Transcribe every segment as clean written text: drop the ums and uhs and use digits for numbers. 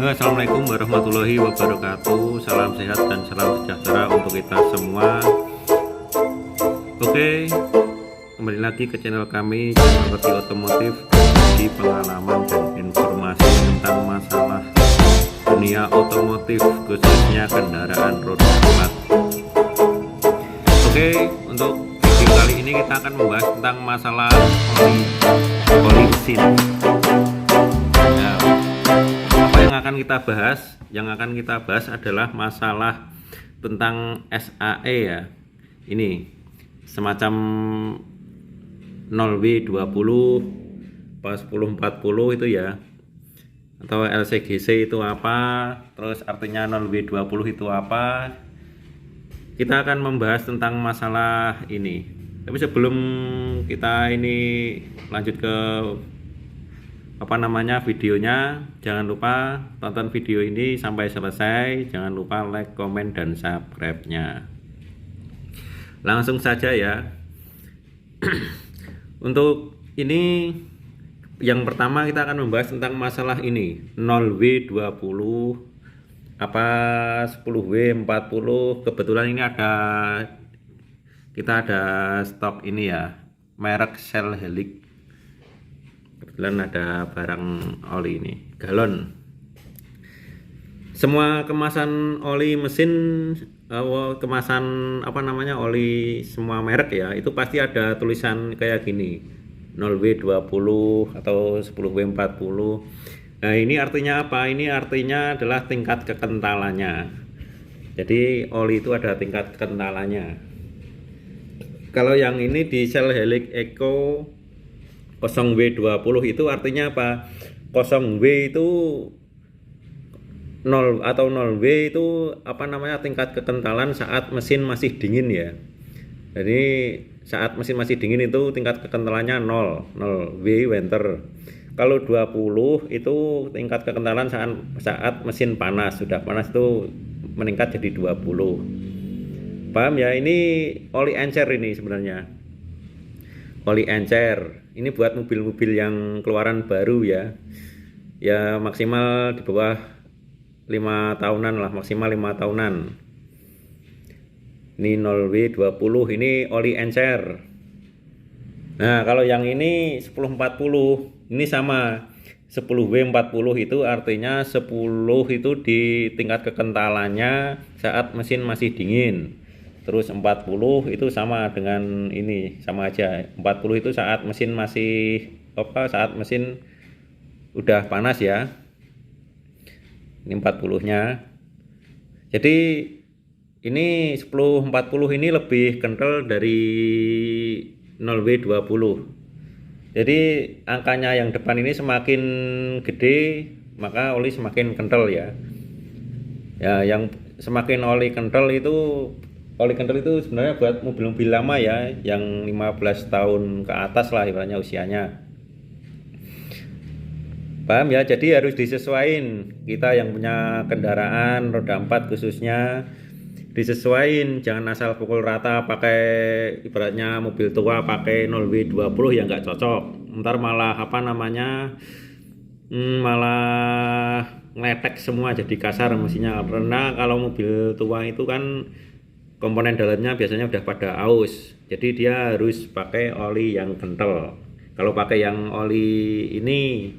Assalamualaikum warahmatullahi wabarakatuh. Salam sehat dan salam sejahtera untuk kita semua. Oke, kembali lagi ke channel kami, channel Roti Otomotif, di pengalaman dan informasi tentang masalah dunia otomotif, khususnya kendaraan roda 4. Oke, untuk video kali ini kita akan membahas tentang masalah oli mesin. Yang akan kita bahas adalah masalah tentang SAE ya. Ini semacam 0W20 pas 1040 itu ya, atau LCGC itu apa, terus artinya 0W20 itu apa. Kita akan membahas tentang masalah ini. Tapi sebelum kita ini lanjut ke videonya, jangan lupa tonton video ini sampai selesai. Jangan lupa like, komen, dan subscribe-nya. Langsung saja ya. Untuk ini yang pertama kita akan membahas tentang masalah ini 0W20 apa 10W40. Kebetulan ini kita ada stok ini ya, merek Shell Helix. Kebetulan ada barang oli ini, galon. Semua kemasan oli mesin, kemasan oli semua merek ya, itu pasti ada tulisan kayak gini, 0W20 atau 10W40. Nah, ini artinya apa? Ini artinya adalah tingkat kekentalannya. Jadi oli itu ada tingkat kekentalannya. Kalau yang ini di Shell Helix Eco 0W20 itu artinya apa? 0W itu 0 atau 0W itu tingkat kekentalan saat mesin masih dingin ya. Jadi saat mesin masih dingin itu tingkat kekentalannya 0 W winter. Kalau 20 itu tingkat kekentalan saat mesin panas. Sudah panas itu meningkat jadi 20. Paham ya? Ini oli encer ini sebenarnya. Oli encer ini buat mobil-mobil yang keluaran baru ya. Ya maksimal di bawah 5 tahunan lah, maksimal 5 tahunan. Ini 0W20, ini oli encer. Nah, kalau yang ini 1040, ini sama. 10W40 itu artinya 10 itu di tingkat kekentalannya saat mesin masih dingin. Terus 40 itu sama dengan ini, sama aja. 40 itu saat mesin saat mesin udah panas ya. Ini 40-nya. Jadi ini 1040 ini lebih kental dari 0W20. Jadi angkanya yang depan ini semakin gede, maka oli semakin kental ya. Ya, yang semakin oli kental itu sebenarnya buat mobil-mobil lama ya, yang 15 tahun ke atas lah ibaratnya usianya. Paham ya? Jadi harus disesuaikan. Kita yang punya kendaraan roda 4 khususnya disesuaikan, jangan asal pukul rata pakai ibaratnya mobil tua pakai 0W20 ya nggak cocok. Ntar malah malah ngeletek semua, jadi kasar mesinnya. Karena kalau mobil tua itu kan komponen dalamnya biasanya udah pada aus, jadi dia harus pakai oli yang kental. Kalau pakai yang oli ini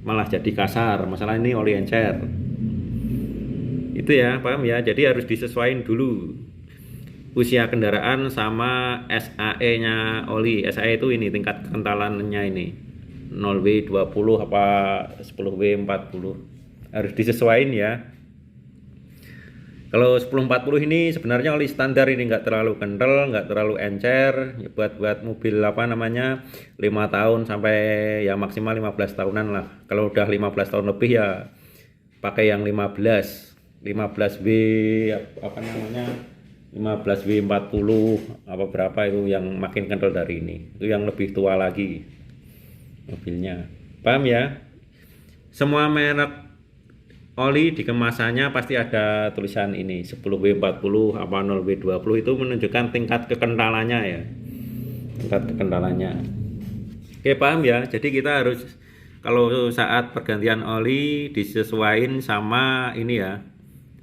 malah jadi kasar. Masalah ini oli encer itu ya, paham ya? Jadi harus disesuaikan dulu usia kendaraan sama SAE nya oli. SAE itu ini tingkat kekentalannya, ini 0W20 apa 10W40 harus disesuaikan ya. Kalau 1040 ini sebenarnya oli standar, ini nggak terlalu kental, nggak terlalu encer, buat mobil 5 tahun sampai ya maksimal 15 tahunan lah. Kalau udah 15 tahun lebih ya pakai yang 15W 15W40 apa berapa itu yang makin kental dari ini. Itu yang lebih tua lagi mobilnya. Paham ya? Semua merek oli di kemasannya pasti ada tulisan ini 10W40 apa 0W20, itu menunjukkan tingkat kekentalannya ya, tingkat kekentalannya. Oke, paham ya. Jadi kita harus kalau saat pergantian oli disesuaikan sama ini ya,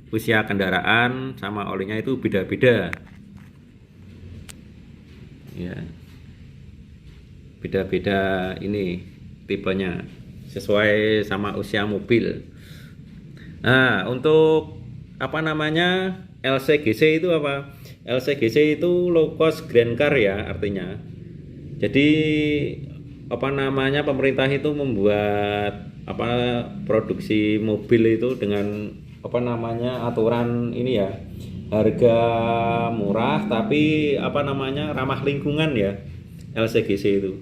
usia kendaraan sama olinya itu beda-beda. Ya, beda-beda ini tipenya sesuai sama usia mobil. Nah, untuk apa namanya LCGC itu apa? LCGC itu low cost grand car ya artinya. Jadi apa namanya pemerintah itu membuat apa produksi mobil itu dengan apa namanya aturan ini ya, harga murah tapi apa namanya ramah lingkungan ya. LCGC itu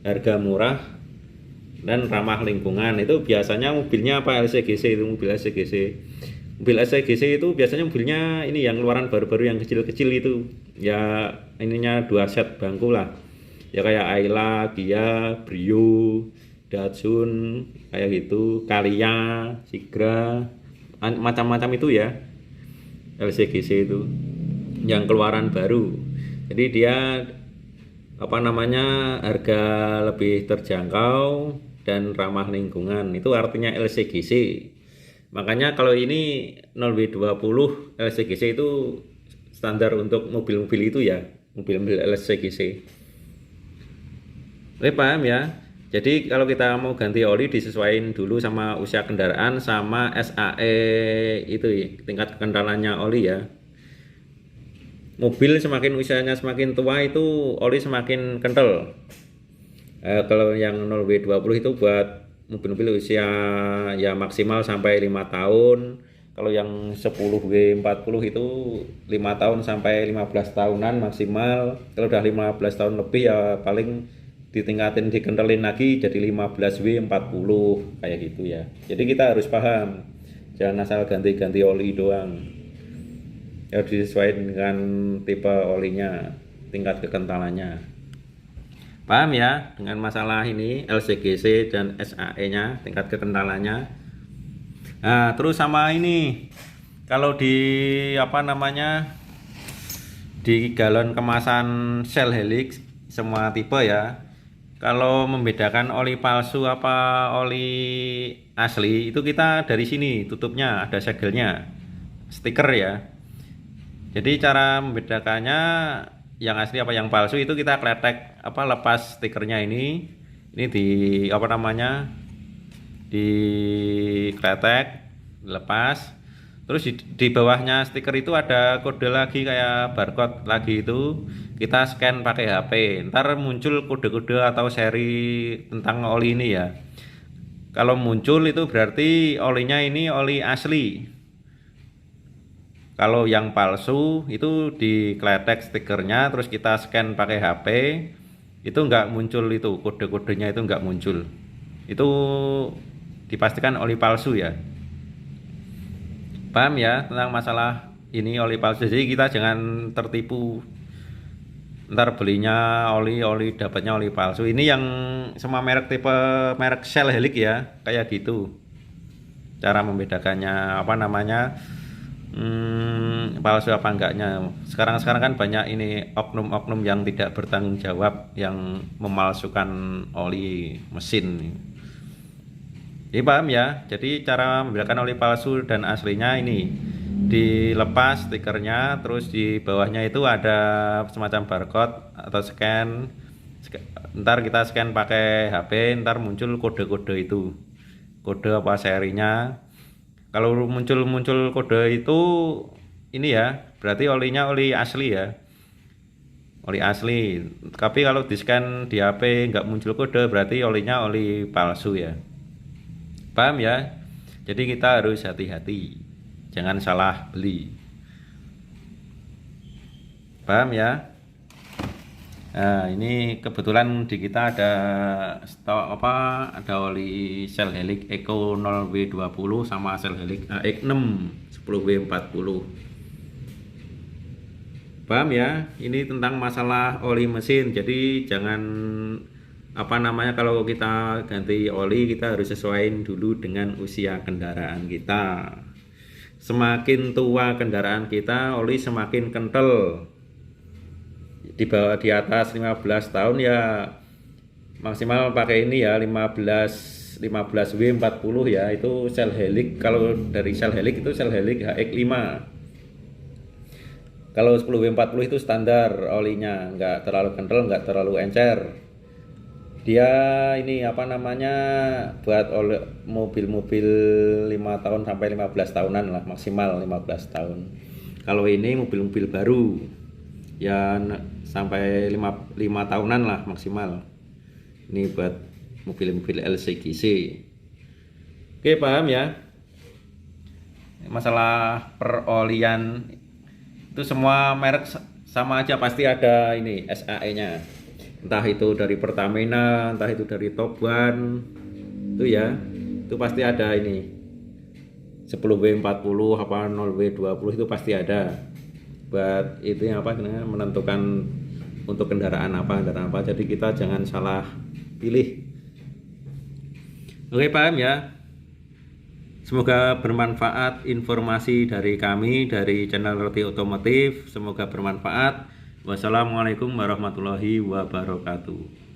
harga murah dan ramah lingkungan. Itu biasanya mobilnya apa LCGC itu, mobil LCGC. Mobil LCGC itu biasanya mobilnya ini yang keluaran baru-baru yang kecil-kecil itu. Ya ininya 2 set bangku lah. Ya kayak Ayla, Kia, Brio, Datsun, kayak gitu, Kalia, Sigra, macam-macam itu ya. LCGC itu yang keluaran baru. Jadi dia apa namanya harga lebih terjangkau dan ramah lingkungan, itu artinya LCGC. Makanya kalau ini 0W20 LCGC itu standar untuk mobil-mobil itu ya, mobil-mobil LCGC. Oke, paham ya. Jadi kalau kita mau ganti oli disesuaikan dulu sama usia kendaraan sama SAE itu ya, tingkat kekentalannya oli ya. Mobil semakin usianya semakin tua itu oli semakin kental. Kalau yang 0W20 itu buat mobil-mobil usia ya maksimal sampai 5 tahun. Kalau yang 10W40 itu 5 tahun sampai 15 tahunan maksimal. Kalau udah 15 tahun lebih ya paling ditingkatin dikentalin lagi jadi 15W40 kayak gitu ya. Jadi kita harus paham, jangan asal ganti-ganti oli doang. Harus disesuaikan dengan tipe olinya, tingkat kekentalannya. Paham ya dengan masalah ini LCGC dan SAE-nya, tingkat kekentalannya. Nah, terus sama ini kalau di apa namanya di galon kemasan Shell Helix semua tipe ya. Kalau membedakan oli palsu apa oli asli itu kita dari sini tutupnya ada segelnya, stiker ya. Jadi cara membedakannya yang asli apa yang palsu itu kita kletek apa lepas stikernya ini di apa namanya di kletek lepas, terus di bawahnya stiker itu ada kode lagi kayak barcode lagi, itu kita scan pakai HP, ntar muncul kode-kode atau seri tentang oli ini ya. Kalau muncul itu berarti olinya ini oli asli. Kalau yang palsu itu dikletek stikernya terus kita scan pakai HP, itu nggak muncul, itu kode-kodenya itu nggak muncul, itu dipastikan oli palsu ya. Paham ya tentang masalah ini oli palsu. Jadi kita jangan tertipu, ntar belinya oli dapatnya oli palsu. Ini yang semua merek tipe merek Shell Helix ya kayak gitu. Cara membedakannya apa namanya palsu apa enggaknya. Sekarang kan banyak ini oknum-oknum yang tidak bertanggung jawab yang memalsukan oli mesin. Jadi paham ya. Jadi cara membedakan oli palsu dan aslinya ini dilepas stikernya, terus di bawahnya itu ada semacam barcode atau scan. Ntar kita scan pakai HP, ntar muncul kode-kode itu, kode apa serinya. Kalau muncul kode itu ini ya berarti olinya oli asli ya, oli asli. Tapi kalau di scan di HP nggak muncul kode berarti olinya oli palsu ya. Paham ya? Jadi kita harus hati-hati, jangan salah beli. Paham ya? Nah, ini kebetulan di kita ada stok apa, ada oli Shell Helix Eco 0W20 sama Shell Helix AX6 10W40. Paham ya? Ini tentang masalah oli mesin. Jadi jangan apa namanya kalau kita ganti oli kita harus sesuaiin dulu dengan usia kendaraan kita. Semakin tua kendaraan kita, oli semakin kental. Di bawah di atas 15 tahun ya maksimal pakai ini ya 15W40 ya, itu sel helix. Kalau dari sel helix itu sel helix HX5. Kalau 10W40 itu standar olinya, nggak terlalu kental, nggak terlalu encer. Dia ini apa namanya, buat oleh mobil-mobil 5 tahun sampai 15 tahunan lah, maksimal 15 tahun. Kalau ini mobil-mobil baru ya sampai 5 tahunan lah maksimal. Ini buat mobil-mobil LCGC. Oke, paham ya? Masalah perolian itu semua merek sama aja, pasti ada ini SAE-nya. Entah itu dari Pertamina, entah itu dari Top One. Itu ya, itu pasti ada ini. 10W40 apa 0W20 itu pasti ada. Buat itu yang apa namanya, menentukan untuk kendaraan apa. Jadi kita jangan salah pilih. Oke, paham ya? Semoga bermanfaat informasi dari kami dari channel Roti Otomotif. Semoga bermanfaat. Wassalamualaikum warahmatullahi wabarakatuh.